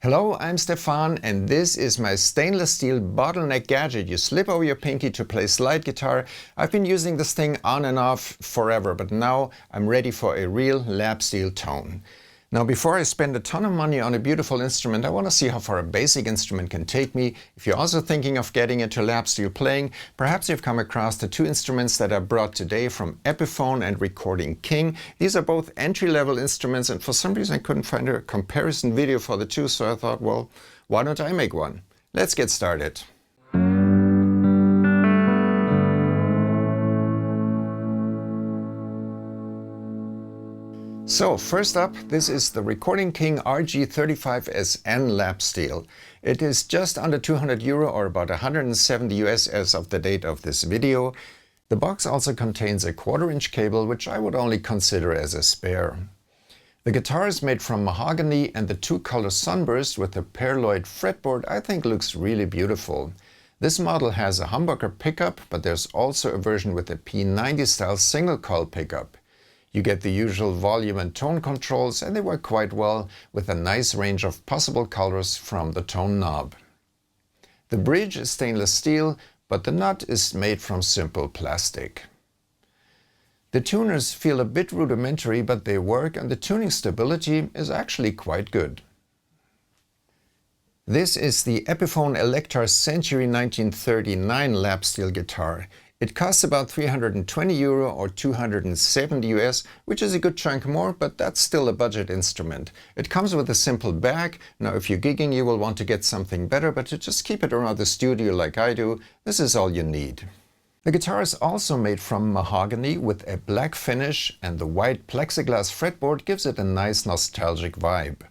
Hello, I'm Stefan and this is my stainless steel bottleneck gadget you slip over your pinky to play slide guitar. I've been using this thing on and off forever, but now I'm ready for a real lap steel tone. Now before I spend a ton of money on a beautiful instrument, I want to see how far a basic instrument can take me. If you're also thinking of getting into lap steel playing, perhaps you've come across the two instruments that I brought today from Epiphone and Recording King. These are both entry-level instruments, and for some reason I couldn't find a comparison video for the two, so I thought, well, why don't I make one? Let's get started. So first up, this is the Recording King RG35SN lap steel. It is just under 200 euro or about 170 US as of the date of this video. The box also contains a 1/4-inch cable, which I would only consider as a spare. The guitar is made from mahogany, and the two-color sunburst with a paraloid fretboard I think looks really beautiful. This model has a humbucker pickup, but there's also a version with a P90 style single coil pickup. You get the usual volume and tone controls, and they work quite well with a nice range of possible colors from the tone knob. The bridge is stainless steel, but the nut is made from simple plastic. The tuners feel a bit rudimentary, but they work, and the tuning stability is actually quite good. This is the Epiphone Electar Century 1939 lap steel guitar. It costs about 320 euro or 270 US, which is a good chunk more, but that's still a budget instrument. It comes with a simple bag. Now if you're gigging, you will want to get something better, but to just keep it around the studio like I do, this is all you need. The guitar is also made from mahogany with a black finish, and the white plexiglass fretboard gives it a nice nostalgic vibe.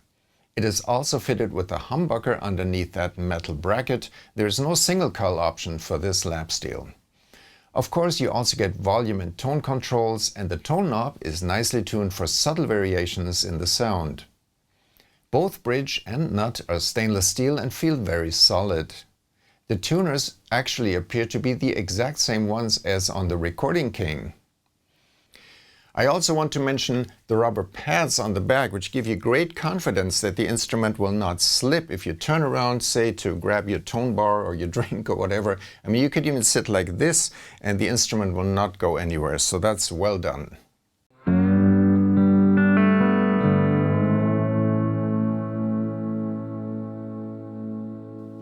It is also fitted with a humbucker underneath that metal bracket. There is no single coil option for this lap steel. Of course, you also get volume and tone controls, and the tone knob is nicely tuned for subtle variations in the sound. Both bridge and nut are stainless steel and feel very solid. The tuners actually appear to be the exact same ones as on the Recording King. I also want to mention the rubber pads on the back, which give you great confidence that the instrument will not slip if you turn around, say, to grab your tone bar or your drink or whatever. I mean, you could even sit like this and the instrument will not go anywhere, so that's well done.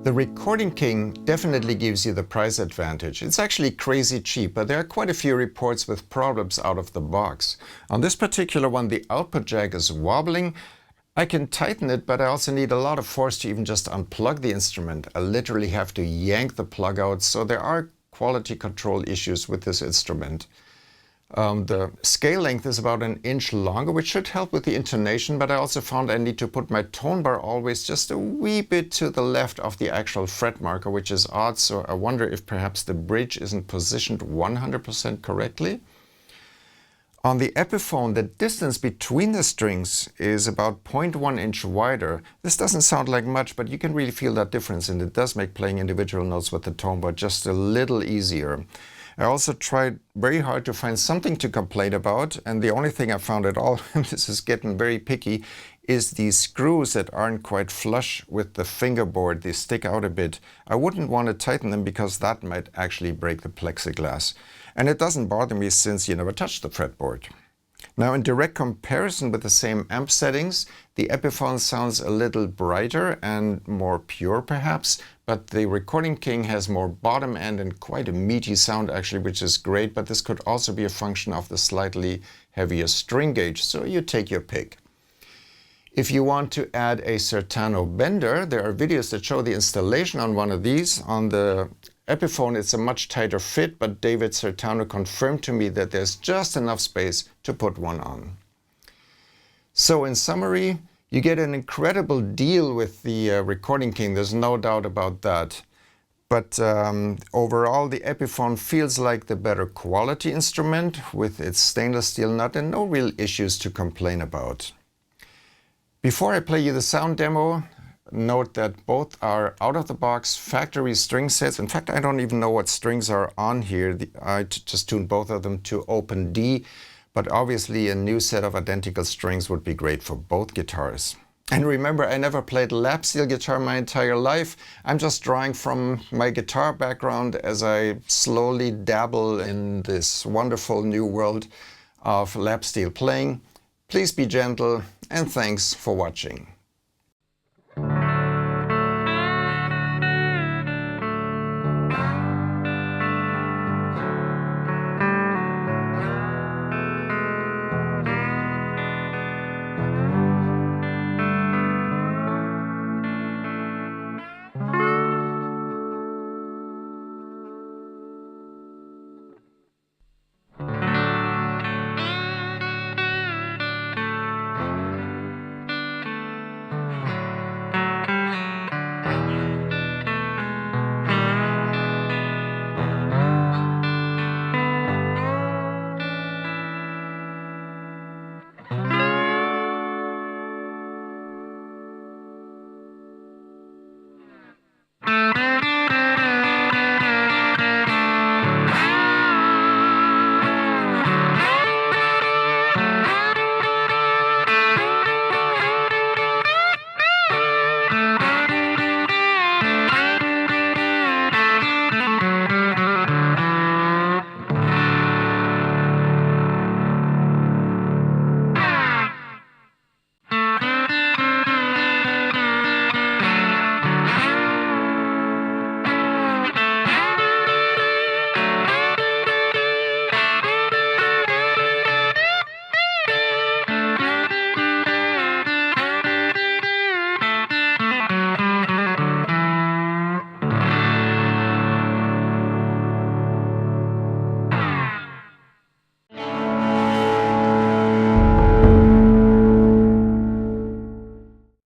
The Recording King definitely gives you the price advantage. It's actually crazy cheap, but there are quite a few reports with problems out of the box. On this particular one, the output jack is wobbling. I can tighten it, but I also need a lot of force to even just unplug the instrument. I literally have to yank the plug out, so there are quality control issues with this instrument. The scale length is about 1 inch longer, which should help with the intonation, but I also found I need to put my tone bar always just a wee bit to the left of the actual fret marker, which is odd, so I wonder if perhaps the bridge isn't positioned 100% correctly. On the Epiphone, the distance between the strings is about 0.1 inch wider. This doesn't sound like much, but you can really feel that difference, and it does make playing individual notes with the tone bar just a little easier. I also tried very hard to find something to complain about, and the only thing I found at all, and this is getting very picky, is these screws that aren't quite flush with the fingerboard. They stick out a bit. I wouldn't want to tighten them because that might actually break the plexiglass. And it doesn't bother me since you never touch the fretboard. Now in direct comparison with the same amp settings, the Epiphone sounds a little brighter and more pure perhaps, but the Recording King has more bottom end and quite a meaty sound actually, which is great, but this could also be a function of the slightly heavier string gauge, so you take your pick. If you want to add a Sertano bender, there are videos that show the installation on one of these. On the Epiphone it's a much tighter fit, but David Sertano confirmed to me that there's just enough space to put one on. So in summary, you get an incredible deal with the Recording King, there's no doubt about that. But overall the Epiphone feels like the better quality instrument with its stainless steel nut and no real issues to complain about. Before I play you the sound demo, note that both are out-of-the-box factory string sets. In fact, I don't even know what strings are on here. I just tuned both of them to open D, but obviously a new set of identical strings would be great for both guitars. And remember, I never played lap steel guitar my entire life. I'm just drawing from my guitar background as I slowly dabble in this wonderful new world of lap steel playing. Please be gentle, and thanks for watching.